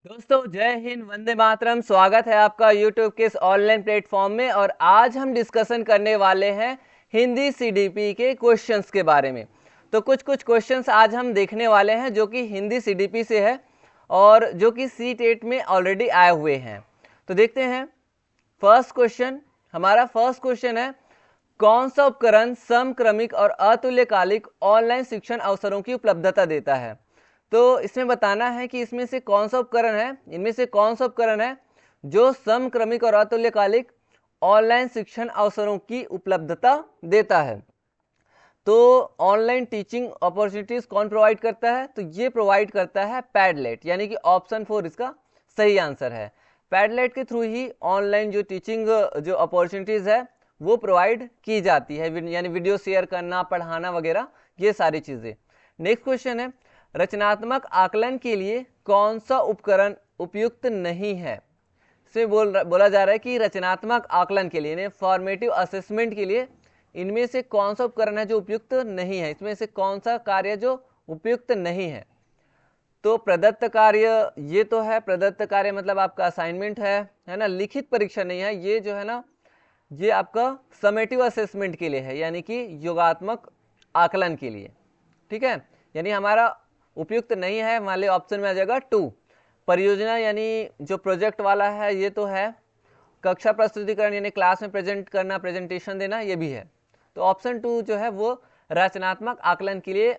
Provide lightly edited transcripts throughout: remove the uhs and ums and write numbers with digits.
दोस्तों जय हिंद, वंदे मातरम। स्वागत है आपका यूट्यूब के इस ऑनलाइन प्लेटफॉर्म में। और आज हम डिस्कशन करने वाले हैं हिंदी सीडीपी के क्वेश्चंस के बारे में। तो कुछ क्वेश्चंस आज हम देखने वाले हैं जो कि हिंदी सीडीपी से है और जो कि सी-टेट में ऑलरेडी आए हुए हैं। तो देखते हैं हमारा फर्स्ट क्वेश्चन है, कौन सा उपकरण समक्रमिक और अतुल्यकालिक ऑनलाइन शिक्षण अवसरों की उपलब्धता देता है। तो इसमें बताना है कि इनमें से कौन सा उपकरण है जो समक्रमिक और अतुल्यकालिक ऑनलाइन शिक्षण अवसरों की उपलब्धता देता है। तो ऑनलाइन टीचिंग अपॉर्चुनिटीज कौन प्रोवाइड करता है? तो ये प्रोवाइड करता है पैडलेट, यानी कि ऑप्शन 4 इसका सही आंसर है। पैडलेट के थ्रू ही ऑनलाइन जो टीचिंग जो अपॉर्चुनिटीज है वो प्रोवाइड की जाती है, यानी वीडियो शेयर करना, पढ़ाना वगैरह, ये सारी चीजें। नेक्स्ट क्वेश्चन है, रचनात्मक आकलन के लिए कौन सा उपकरण उपयुक्त नहीं है। इसमें बोला जा रहा है कि रचनात्मक आकलन के लिए, फॉर्मेटिव असेसमेंट के लिए इनमें से कौन सा उपकरण है जो उपयुक्त नहीं है। इसमें से कौन सा कार्य जो उपयुक्त नहीं है? तो प्रदत्त कार्य, ये तो है प्रदत्त कार्य मतलब आपका असाइनमेंट है ना, लिखित परीक्षा नहीं है। ये जो है ना, ये आपका समेटिव असेसमेंट के लिए है, यानी कि योगात्मक आकलन के लिए। ठीक है, यानी हमारा उपयुक्त नहीं है, हमारे ऑप्शन में आ जाएगा 2। परियोजना यानी जो प्रोजेक्ट वाला है ये तो है। कक्षा प्रस्तुतिकरण यानी क्लास में प्रेजेंट करना, प्रेजेंटेशन देना, ये भी है। तो ऑप्शन 2 जो है वो रचनात्मक आकलन के लिए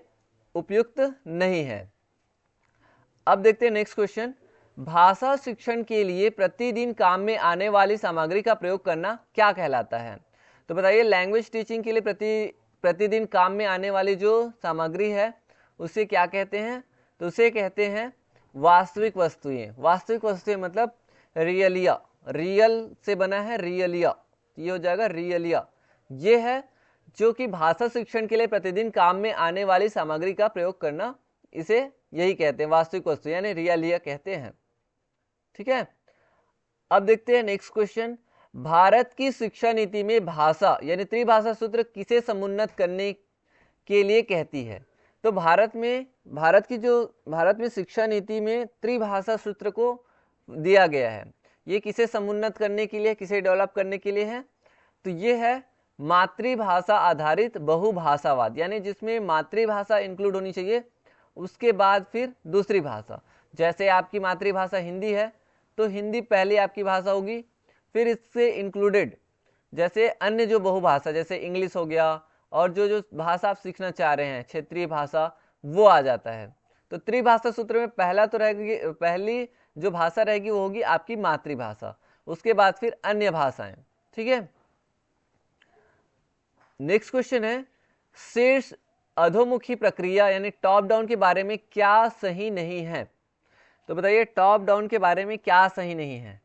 उपयुक्त नहीं है। अब देखते हैं नेक्स्ट क्वेश्चन, भाषा शिक्षण के लिए प्रतिदिन काम में आने वाली सामग्री का प्रयोग करना क्या कहलाता है। तो बताइए, लैंग्वेज टीचिंग के लिए प्रतिदिन काम में आने वाली जो सामग्री है उसे क्या कहते हैं? तो उसे कहते हैं वास्तविक वस्तुएं। वास्तविक वस्तुएं मतलब रियलिया, रियल से बना है रियलिया, ये हो जाएगा रियलिया। ये है जो कि भाषा शिक्षण के लिए प्रतिदिन काम में आने वाली सामग्री का प्रयोग करना, इसे यही कहते हैं वास्तविक वस्तु, यानी रियलिया कहते हैं। ठीक है, अब देखते हैं नेक्स्ट क्वेश्चन, भारत की शिक्षा नीति में भाषा यानी त्रिभाषा सूत्र किसे समुन्नत करने के लिए कहती है। तो भारत में शिक्षा नीति में त्रिभाषा सूत्र को दिया गया है। ये किसे समुन्नत करने के लिए, किसे डेवलप करने के लिए है? तो ये है मातृभाषा आधारित बहुभाषावाद, यानी जिसमें मातृभाषा इंक्लूड होनी चाहिए, उसके बाद फिर दूसरी भाषा। जैसे आपकी मातृभाषा हिंदी है तो हिंदी पहले आपकी भाषा होगी, फिर इससे इंक्लूडेड जैसे अन्य जो बहुभाषा, जैसे इंग्लिश हो गया, और जो जो भाषा आप सीखना चाह रहे हैं क्षेत्रीय भाषा, वो आ जाता है। तो त्रिभाषा सूत्र में पहली जो भाषा रहेगी वो होगी आपकी मातृभाषा, उसके बाद फिर अन्य भाषाएं। ठीक है, नेक्स्ट क्वेश्चन है, शीर्ष अधोमुखी प्रक्रिया यानी टॉप डाउन के बारे में क्या सही नहीं है। तो बताइए, टॉप डाउन के बारे में क्या सही नहीं है।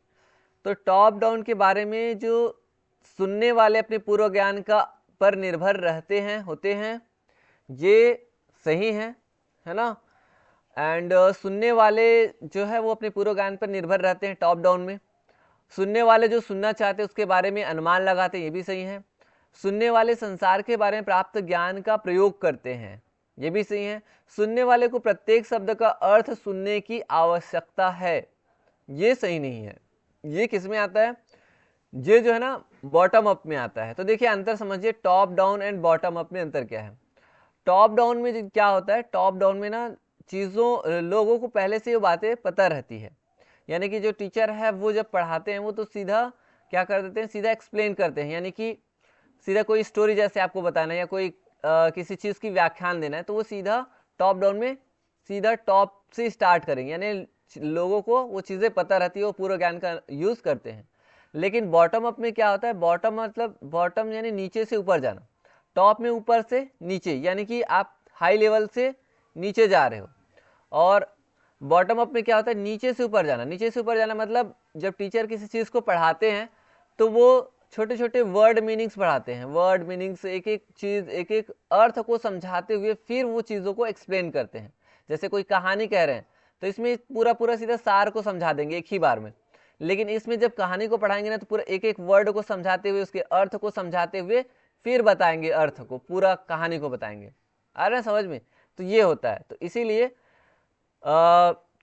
तो टॉप डाउन के बारे में जो सुनने वाले अपने पूर्व ज्ञान का पर निर्भर होते हैं, ये सही है ना। एंड सुनने वाले जो है वो अपने पूर्व ज्ञान पर निर्भर रहते हैं टॉप डाउन में। सुनने वाले जो सुनना चाहते हैं उसके बारे में अनुमान लगाते हैं, ये भी सही है। सुनने वाले संसार के बारे में प्राप्त ज्ञान का प्रयोग करते हैं, ये भी सही है। सुनने वाले को प्रत्येक शब्द का अर्थ सुनने की आवश्यकता है, ये सही नहीं है। ये किस में आता है? ये जो है ना बॉटम अप में आता है। तो देखिए अंतर समझिए, top down and bottom up में अंतर क्या है। टॉप डाउन में क्या होता है, टॉप डाउन में ना लोगों को पहले से ये बातें पता रहती है, यानी कि जो टीचर है वो जब पढ़ाते हैं वो तो सीधा क्या कर देते हैं, सीधा एक्सप्लेन करते हैं, यानी कि सीधा कोई स्टोरी जैसे आपको बताना है या कोई किसी चीज़ की व्याख्यान देना है, तो वो सीधा टॉप डाउन में सीधा टॉप से स्टार्ट करेंगे, यानी लोगों को वो चीज़ें पता रहती है, वो पूर्व ज्ञान का यूज़ करते हैं। लेकिन बॉटम अप में क्या होता है, बॉटम मतलब बॉटम यानी नीचे से ऊपर जाना, टॉप में ऊपर से नीचे, यानी कि आप हाई लेवल से नीचे जा रहे हो। और बॉटम अप में क्या होता है, नीचे से ऊपर जाना। नीचे से ऊपर जाना मतलब जब टीचर किसी चीज़ को पढ़ाते हैं तो वो छोटे छोटे वर्ड मीनिंग्स पढ़ाते हैं, वर्ड मीनिंग्स, एक एक चीज़, एक एक अर्थ को समझाते हुए फिर वो चीज़ों को एक्सप्लेन करते हैं। जैसे कोई कहानी कह रहे हैं तो इसमें पूरा पूरा सीधा सार को समझा देंगे एक ही बार में, लेकिन इसमें जब कहानी को पढ़ाएंगे ना तो पूरा एक एक वर्ड को समझाते हुए, उसके अर्थ को समझाते हुए फिर बताएंगे अर्थ को, पूरा कहानी को बताएंगे। आ रहा है समझ में? तो ये होता है। तो इसीलिए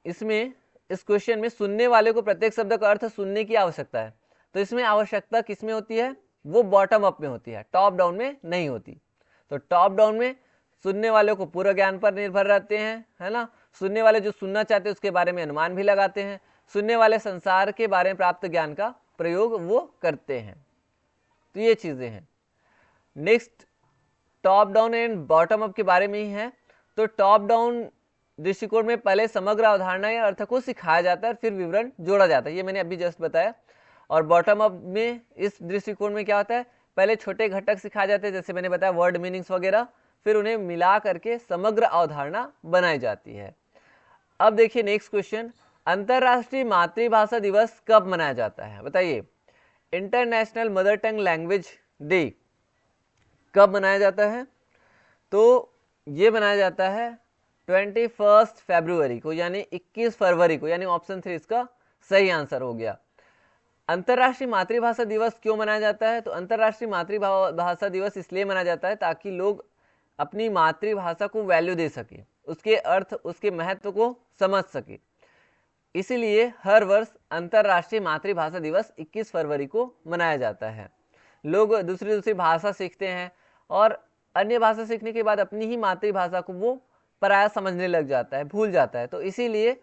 इसमें इस क्वेश्चन में सुनने वाले को प्रत्येक शब्द का अर्थ सुनने की आवश्यकता है, तो इसमें आवश्यकता किसमें होती है, वो बॉटम अप में होती है, टॉप डाउन में नहीं होती। तो टॉप डाउन में सुनने वाले को पूरा ज्ञान पर निर्भर रहते हैं, है ना। सुनने वाले जो सुनना चाहते हैं उसके बारे में अनुमान भी लगाते हैं, सुनने वाले संसार के बारे में प्राप्त ज्ञान का प्रयोग वो करते हैं। तो ये चीजें हैं। Next top down and bottom up के बारे में ही है। तो टॉप डाउन दृष्टिकोण में पहले समग्र अवधारणा या अर्थ को सिखाया जाता है और फिर विवरण जोड़ा जाता है, ये मैंने अभी जस्ट बताया। और बॉटम अप में इस दृष्टिकोण में क्या होता है, पहले छोटे घटक सिखाए जाते हैं, जैसे मैंने बताया वर्ड मीनिंग्स वगैरह, फिर उन्हें मिला करके समग्र अवधारणा बनाई जाती है। अब देखिए नेक्स्ट क्वेश्चन, अंतरराष्ट्रीय मातृभाषा दिवस कब मनाया जाता है, बताइए। International mother tongue language day कब मनाया जाता है, तो ये मनाया जाता है 21 फरवरी को, यानी 21 फरवरी को, यानी ऑप्शन 3 इसका सही आंसर हो गया। अंतरराष्ट्रीय मातृभाषा दिवस क्यों मनाया जाता है, तो अंतरराष्ट्रीय मातृभाषा दिवस इसलिए मनाया जाता है ताकि लोग अपनी मातृभाषा को वैल्यू दे सके, उसके अर्थ, उसके महत्व को समझ सके। इसीलिए हर वर्ष अंतरराष्ट्रीय मातृभाषा दिवस 21 फरवरी को मनाया जाता है। लोग दूसरी दूसरी भाषा सीखते हैं और अन्य भाषा सीखने के बाद अपनी ही मातृभाषा को वो पराया समझने लग जाता है, भूल जाता है। तो इसीलिए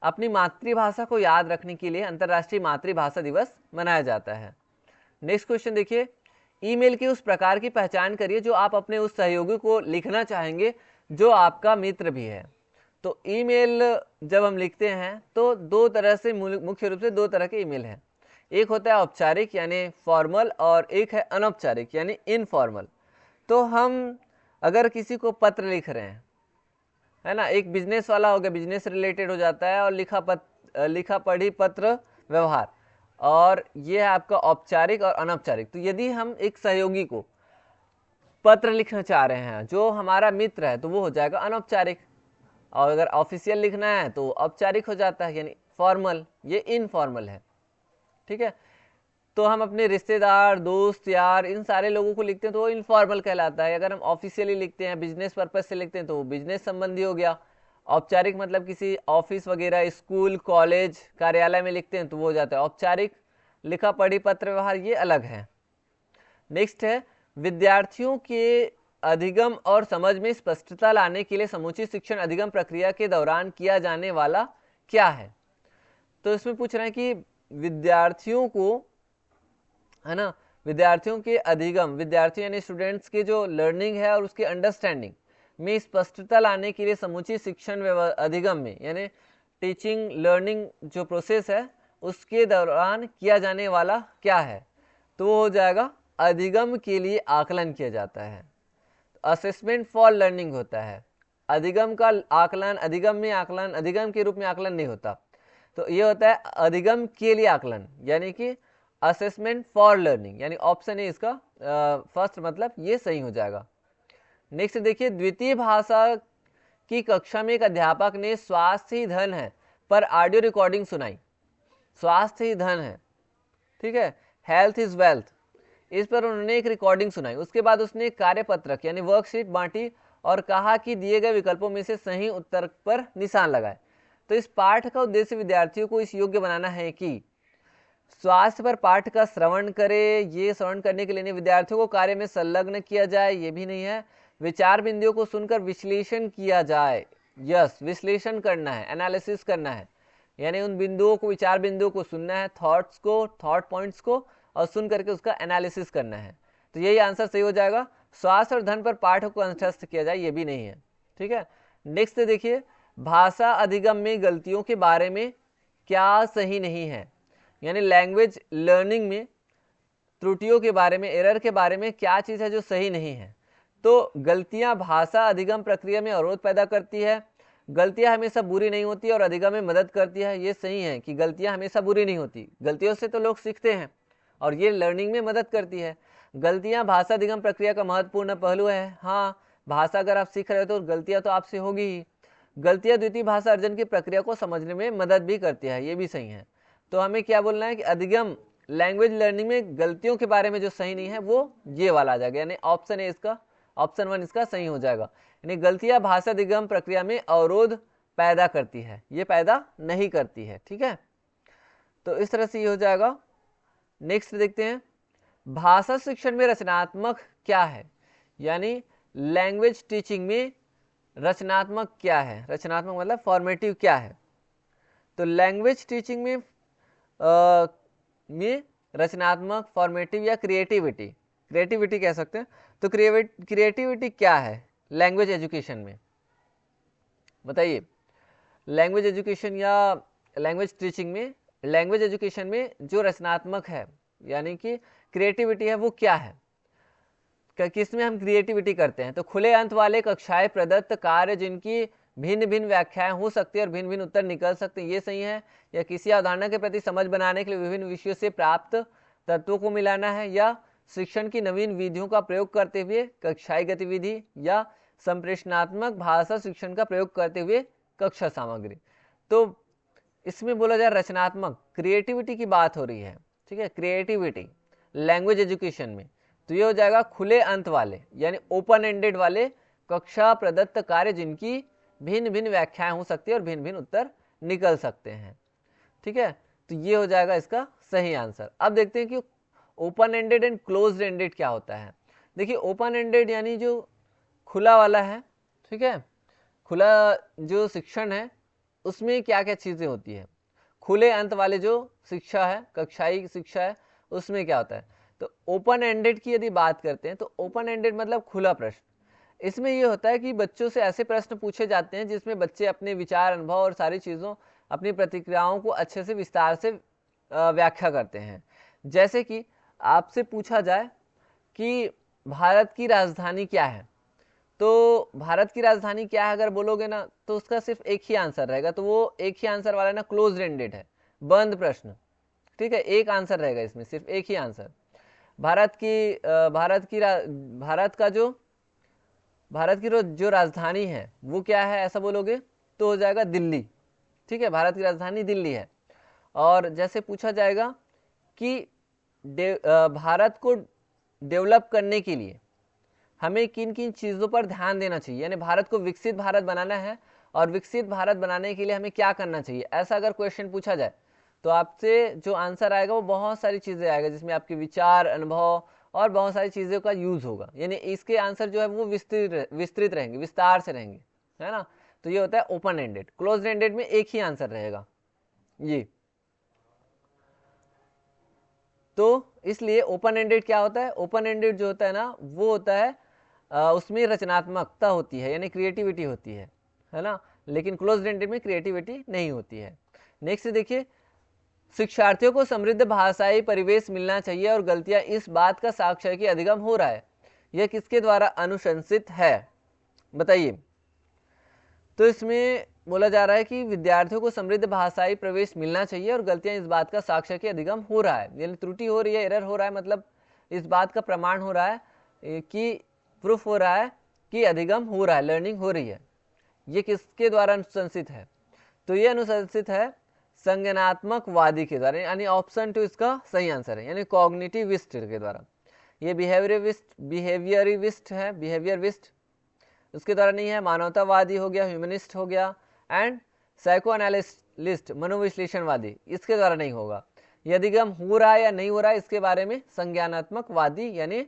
अपनी मातृभाषा को याद रखने के लिए अंतरराष्ट्रीय मातृभाषा दिवस मनाया जाता है। नेक्स्ट क्वेश्चन देखिए, ईमेल की उस प्रकार की पहचान करिए जो आप अपने उस सहयोगी को लिखना चाहेंगे जो आपका मित्र भी है। तो ईमेल जब हम लिखते हैं तो दो तरह से, मुख्य रूप से दो तरह के ईमेल हैं। एक होता है औपचारिक यानी फॉर्मल, और एक है अनौपचारिक यानी इनफॉर्मल। तो हम अगर किसी को पत्र लिख रहे हैं, है ना, एक बिजनेस वाला हो गया, बिजनेस रिलेटेड हो जाता है, और लिखा पढ़ी पत्र व्यवहार, और ये है आपका औपचारिक और अनौपचारिक। तो यदि हम एक सहयोगी को पत्र लिखना चाह रहे हैं जो हमारा मित्र है तो वो हो जाएगा अनौपचारिक, और अगर ऑफिशियल लिखना है तो औपचारिक हो जाता है यानी फॉर्मल, ये इनफॉर्मल है। ठीक है, तो हम अपने रिश्तेदार, दोस्त, यार, इन सारे लोगों को लिखते हैं तो वो इनफॉर्मल कहलाता है। अगर हम ऑफिशियली लिखते हैं, बिजनेस पर्पज से लिखते हैं तो वो बिजनेस संबंधी हो गया। औपचारिक मतलब किसी ऑफिस वगैरह, स्कूल, कॉलेज, कार्यालय में लिखते हैं तो वो हो जाता है औपचारिक। लिखा पढ़ी पत्र व्यवहार ये अलग है। नेक्स्ट है, विद्यार्थियों के अधिगम और समझ में स्पष्टता लाने के लिए समुचित शिक्षण अधिगम प्रक्रिया के दौरान किया जाने वाला क्या है। तो इसमें पूछ रहे हैं कि विद्यार्थियों को, है ना, विद्यार्थियों के अधिगम, विद्यार्थी यानी स्टूडेंट्स के जो लर्निंग है और उसके अंडरस्टैंडिंग में स्पष्टता लाने के लिए समुचित शिक्षण अधिगम में, यानी टीचिंग लर्निंग जो प्रोसेस है उसके दौरान किया जाने वाला क्या है, तो वो हो जाएगा अधिगम के लिए आकलन किया जाता है। असेसमेंट फॉर लर्निंग होता है, अधिगम का आकलन, अधिगम में आकलन, अधिगम के रूप में आकलन नहीं होता। तो ये होता है अधिगम के लिए आकलन, यानी कि असेसमेंट फॉर लर्निंग, यानी ऑप्शन है इसका फर्स्ट, मतलब ये सही हो जाएगा। नेक्स्ट देखिए, द्वितीय भाषा की कक्षा में एक अध्यापक ने स्वास्थ्य ही धन है पर ऑडियो रिकॉर्डिंग सुनाई। स्वास्थ्य ही धन है, ठीक है, हेल्थ इज वेल्थ, इस पर उन्होंने एक रिकॉर्डिंग सुनाई। उसके बाद उसने एक कार्यपत्रक यानी वर्कशीट बांटी और कहा कि दिए गए विकल्पों में से सही उत्तर पर निशान लगाए। तो इस पाठ का उद्देश्य विद्यार्थियों को इस योग्य बनाना है कि स्वास्थ्य पर पाठ का श्रवण करे। ये श्रवण करने के लिए विद्यार्थियों को कार्य में संलग्न किया जाए, ये भी नहीं है। विचार बिंदुओं को सुनकर विश्लेषण किया जाए, यस, विश्लेषण करना है, एनालिसिस करना है, यानी उन बिंदुओं को, विचार बिंदुओं को सुनना है, थॉट्स को, थॉट पॉइंट्स को, और सुन करके उसका एनालिसिस करना है। तो यही आंसर सही हो जाएगा। स्वास्थ्य और धन पर पाठ को कंठस्थ किया जाए, ये भी नहीं है। ठीक है, नेक्स्ट देखिए, भाषा अधिगम में गलतियों के बारे में क्या सही नहीं है, यानी लैंग्वेज लर्निंग में त्रुटियों के बारे में, एरर के बारे में क्या चीज़ है जो सही नहीं है। तो गलतियां भाषा अधिगम प्रक्रिया में अवरोध पैदा करती है। गलतियां हमेशा बुरी नहीं होती और अधिगम में मदद करती है, ये सही है कि गलतियां हमेशा बुरी नहीं होती, गलतियों से तो लोग सीखते हैं और ये लर्निंग में मदद करती है। गलतियां भाषा अधिगम प्रक्रिया का महत्वपूर्ण पहलू है। हाँ, भाषा अगर आप सीख रहे हो तो गलतियां तो आपसे होगी ही। गलतियां द्वितीय भाषा अर्जन की प्रक्रिया को समझने में मदद भी करती है, ये भी सही है। तो हमें क्या बोलना है कि अधिगम लैंग्वेज लर्निंग में गलतियों के बारे में जो सही नहीं है वो ये वाला आ जाएगा, यानी ऑप्शन 1 इसका सही हो जाएगा। यानी गलतियां भाषा अधिगम प्रक्रिया में अवरोध पैदा करती है, ये पैदा नहीं करती है। ठीक है, तो इस तरह से ये हो जाएगा। नेक्स्ट देखते हैं, भाषा शिक्षण में रचनात्मक क्या है, यानी लैंग्वेज टीचिंग में रचनात्मक क्या है। रचनात्मक मतलब फॉर्मेटिव क्या है। तो लैंग्वेज टीचिंग में रचनात्मक, फॉर्मेटिव या क्रिएटिविटी कह सकते हैं। तो क्रिएटिविटी क्या है लैंग्वेज एजुकेशन में, बताइए। लैंग्वेज एजुकेशन या लैंग्वेज टीचिंग में, लैंग्वेज एजुकेशन में जो रचनात्मक है यानी कि क्रिएटिविटी है वो क्या है, किसमें हम क्रिएटिविटी करते हैं। तो खुले अंत वाले कक्षाएं प्रदत्त कार्य जिनकी भिन्न भिन्न व्याख्याएं हो सकती है और भिन्न भिन्न उत्तर निकल सकते हैं, ये सही है। या किसी अवधारणा के प्रति समझ बनाने के लिए विभिन्न विषयों से प्राप्त तत्वों को मिलाना है, या शिक्षण की नवीन विधियों का प्रयोग करते हुए कक्षाई गतिविधि, या संप्रेषणात्मक भाषा शिक्षण का प्रयोग करते हुए कक्षा सामग्री। तो इसमें बोला जाए रचनात्मक, क्रिएटिविटी की बात हो रही है। ठीक है, क्रिएटिविटी लैंग्वेज एजुकेशन में, तो ये हो जाएगा खुले अंत वाले यानी ओपन एंडेड वाले कक्षा प्रदत्त कार्य जिनकी भिन्न भिन्न व्याख्याएं हो सकती है और भिन्न भिन्न उत्तर निकल सकते हैं। ठीक है, तो ये हो जाएगा इसका सही आंसर। अब देखते हैं कि open ended and closed ended क्या होता है। देखिए, ओपन एंडेड यानी जो खुला वाला है, ठीक है, खुला जो शिक्षण है उसमें क्या क्या चीज़ें होती है। खुले अंत वाले जो शिक्षा है, कक्षाई शिक्षा है, उसमें क्या होता है। तो ओपन एंडेड की यदि बात करते हैं तो ओपन एंडेड मतलब खुला प्रश्न। इसमें ये होता है कि बच्चों से ऐसे प्रश्न पूछे जाते हैं जिसमें बच्चे अपने विचार, अनुभव और सारी चीज़ों, अपनी प्रतिक्रियाओं को अच्छे से विस्तार से व्याख्या करते हैं। जैसे कि आपसे पूछा जाए कि भारत की राजधानी क्या है, तो भारत की राजधानी क्या है अगर बोलोगे ना तो उसका सिर्फ एक ही आंसर रहेगा। तो वो एक ही आंसर वाला ना क्लोज्ड एंडेड है, बंद प्रश्न। ठीक है, एक आंसर रहेगा इसमें, सिर्फ एक ही आंसर। भारत की जो राजधानी है वो क्या है ऐसा बोलोगे तो हो जाएगा दिल्ली। ठीक है, भारत की राजधानी दिल्ली है। और जैसे पूछा जाएगा कि भारत को डेवलप करने के लिए हमें किन किन चीज़ों पर ध्यान देना चाहिए, यानी भारत को विकसित भारत बनाना है और विकसित भारत बनाने के लिए हमें क्या करना चाहिए, ऐसा अगर क्वेश्चन पूछा जाए तो आपसे जो आंसर आएगा वो बहुत सारी चीज़ें आएगा जिसमें आपके विचार, अनुभव और बहुत सारी चीज़ों का यूज़ होगा। यानी इसके आंसर जो है वो विस्तृत रहेंगे, विस्तार से रहेंगे, है ना। तो ये होता है ओपन एंडेड। क्लोज्ड एंडेड में एक ही आंसर रहेगा ये। तो इसलिए ओपन एंडेड क्या होता है, ओपन एंडेड जो होता है ना वो होता है उसमें रचनात्मकता होती है यानी क्रिएटिविटी होती है ना, लेकिन क्लोज्ड एंडेड में क्रिएटिविटी नहीं होती है। नेक्स्ट देखिए, शिक्षार्थियों को समृद्ध भाषाई परिवेश मिलना चाहिए और गलतियां इस बात का साक्ष्य है कि अधिगम हो रहा है, यह किसके द्वारा अनुशंसित है, बताइए। तो इसमें बोला जा रहा है कि विद्यार्थियों को समृद्ध भाषाई प्रवेश मिलना चाहिए और गलतियां इस बात का साक्ष्य है कि अधिगम हो रहा है, यानी त्रुटि हो रही है, एरर हो रहा है, मतलब इस बात का प्रमाण हो रहा है कि प्रूफ हो रहा है कि अधिगम हो रहा है, लर्निंग हो रही है। ये किसके द्वारा अनुशंसित है, तो ये अनुशंसित है संज्ञानात्मकवादी के द्वारा, यानी ऑप्शन 2 इसका सही आंसर है, यानी कॉग्निटिविस्ट के द्वारा। ये बिहेवियरिस्ट है, बिहेवियरिस्ट उसके द्वारा नहीं है। मानवतावादी हो गया, ह्यूमनिस्ट हो गया, एंड साइको एनालिस्ट मनोविश्लेषणवादी, इसके द्वारा नहीं होगा। ये अधिगम हो रहा है या नहीं हो रहा है इसके बारे में संज्ञानात्मकवादी यानी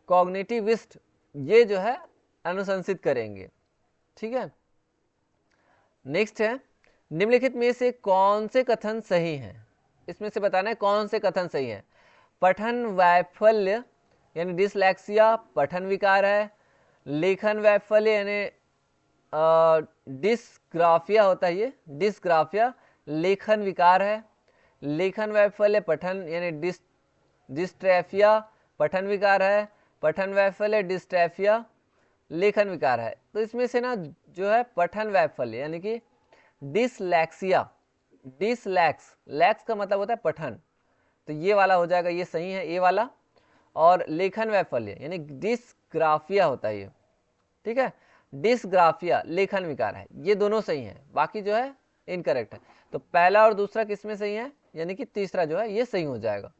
कॉग्निटिविस्ट ये जो है अनुशंसित करेंगे। ठीक है, नेक्स्ट है, निम्नलिखित में से कौन से कथन सही हैं, इसमें से बताना है कौन से कथन सही हैं। पठन वैफल्य यानी डिसलैक्सिया पठन विकार है, लेखन वैफल्य यानी डिस्ग्राफिया होता है, ये डिस्ग्राफिया लेखन विकार है, लेखन वैफल्य पठन यानी डिस्ट्रैफिया पठन विकार है, पठन वैफल्य डिस्ट्रैफिया लेखन विकार है। तो इसमें से ना जो है पठन वैफल्य यानी कि डिसलैक्सिया, लैक्स का मतलब होता है पठन, तो ये वाला हो जाएगा, ये सही है ये वाला। और लेखन वैफल्य यानी डिस्ग्राफिया होता है ये, ठीक है, डिस्ग्राफिया लेखन विकार है, ये दोनों सही हैं, बाकी जो है इनकरेक्ट है। तो पहला और दूसरा किसमें सही है, यानी कि तीसरा जो है ये सही हो जाएगा।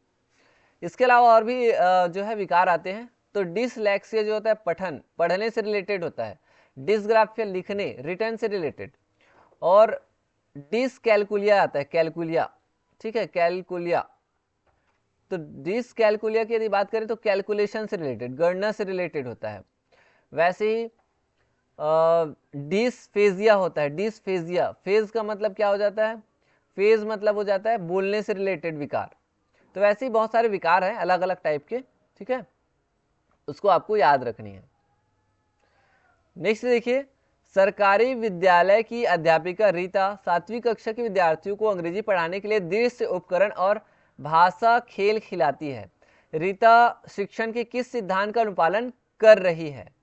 इसके अलावा और भी जो है विकार आते हैं। तो डिसलैक्सिया जो होता है पठन, पढ़ने से रिलेटेड होता है, डिस्ग्राफिया लिखने, रिटर्न से रिलेटेड, और डिसकैलकुलिया आता है, कैलकुलिया, ठीक है, कैलकुलिया। तो डिसकैलकुलिया की यदि बात करें तो कैलकुलेशन से रिलेटेड, गणना से रिलेटेड होता है। वैसे ही डिसफेजिया होता है, डिसफेजिया, फेज का मतलब क्या हो जाता है, फेज मतलब हो जाता है बोलने से रिलेटेड विकार। तो वैसे ही बहुत सारे विकार हैं अलग अलग टाइप के, ठीक है, उसको आपको याद रखनी है। नेक्स्ट देखिए, सरकारी विद्यालय की अध्यापिका रीता 7वीं कक्षा के विद्यार्थियों को अंग्रेजी पढ़ाने के लिए दृश्य उपकरण और भाषा खेल खिलाती है। रीता शिक्षण के किस सिद्धांत का अनुपालन कर रही है,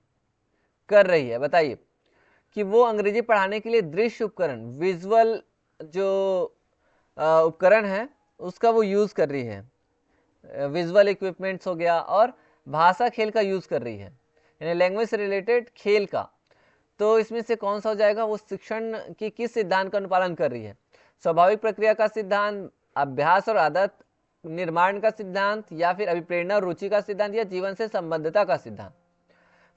बताइए कि वो अंग्रेजी पढ़ाने के लिए दृश्य उपकरण, विजुअल जो उपकरण है उसका वो यूज कर रही है, विजुअल इक्विपमेंट्स हो गया, और भाषा खेल का यूज कर रही है, यानी लैंग्वेज से रिलेटेड खेल का। तो इसमें से कौन सा हो जाएगा, वो शिक्षण की किस सिद्धांत का अनुपालन कर रही है, स्वाभाविक प्रक्रिया का सिद्धांत, अभ्यास और आदत निर्माण का सिद्धांत, या फिर अभिप्रेरणा और रुचि का सिद्धांत, या जीवन से संबद्धता का सिद्धांत।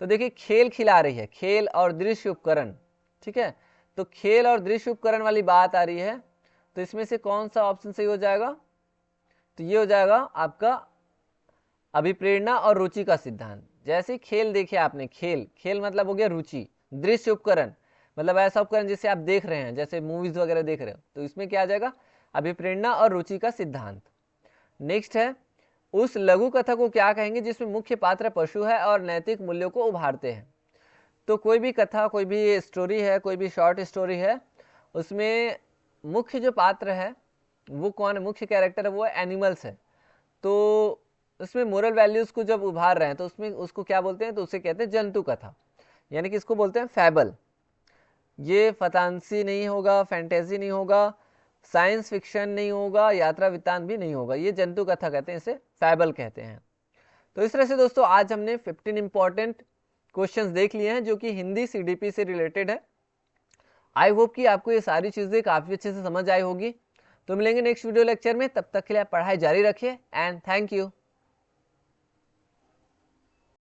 तो देखिए खेल खिला रही है, खेल और दृश्य उपकरण, ठीक है, तो खेल और दृश्य उपकरण वाली बात आ रही है, तो इसमें से कौन सा ऑप्शन सही हो जाएगा, तो ये हो जाएगा आपका अभिप्रेरणा और रुचि का सिद्धांत। जैसे खेल देखिए आपने, खेल, खेल मतलब हो गया रुचि, दृश्य उपकरण मतलब ऐसा उपकरण जिसे आप देख रहे हैं, जैसे मूवीज वगैरह देख रहे हो, तो इसमें क्या आ जाएगा, अभिप्रेरणा और रुचि का सिद्धांत। नेक्स्ट है, उस लघु कथा को क्या कहेंगे जिसमें मुख्य पात्र पशु है और नैतिक मूल्यों को उभारते हैं। तो कोई भी कथा, कोई भी स्टोरी है, कोई भी शॉर्ट स्टोरी है, उसमें मुख्य जो पात्र है वो कौन है, मुख्य कैरेक्टर है वो एनिमल्स है। तो उसमें मोरल वैल्यूज को जब उभार रहे हैं तो उसमें उसको क्या बोलते हैं, तो उसे कहते हैं जंतु कथा, यानी कि इसको बोलते हैं फैबल। ये फतांसी नहीं होगा, फैंटेसी नहीं होगा, साइंस फिक्शन नहीं होगा, यात्रा वृत्तांत भी नहीं होगा, ये जंतु कथा कहते हैं, इसे फैबल कहते हैं। तो इस तरह से दोस्तों आज हमने 15 इंपॉर्टेंट क्वेश्चंस देख लिए हैं जो कि हिंदी सीडीपी से रिलेटेड है। आई होप कि आपको ये सारी चीजें काफी अच्छे से समझ आई होगी। तो मिलेंगे नेक्स्ट वीडियो लेक्चर में, तब तक के लिए आप पढ़ाई जारी रखिए एंड थैंक यू।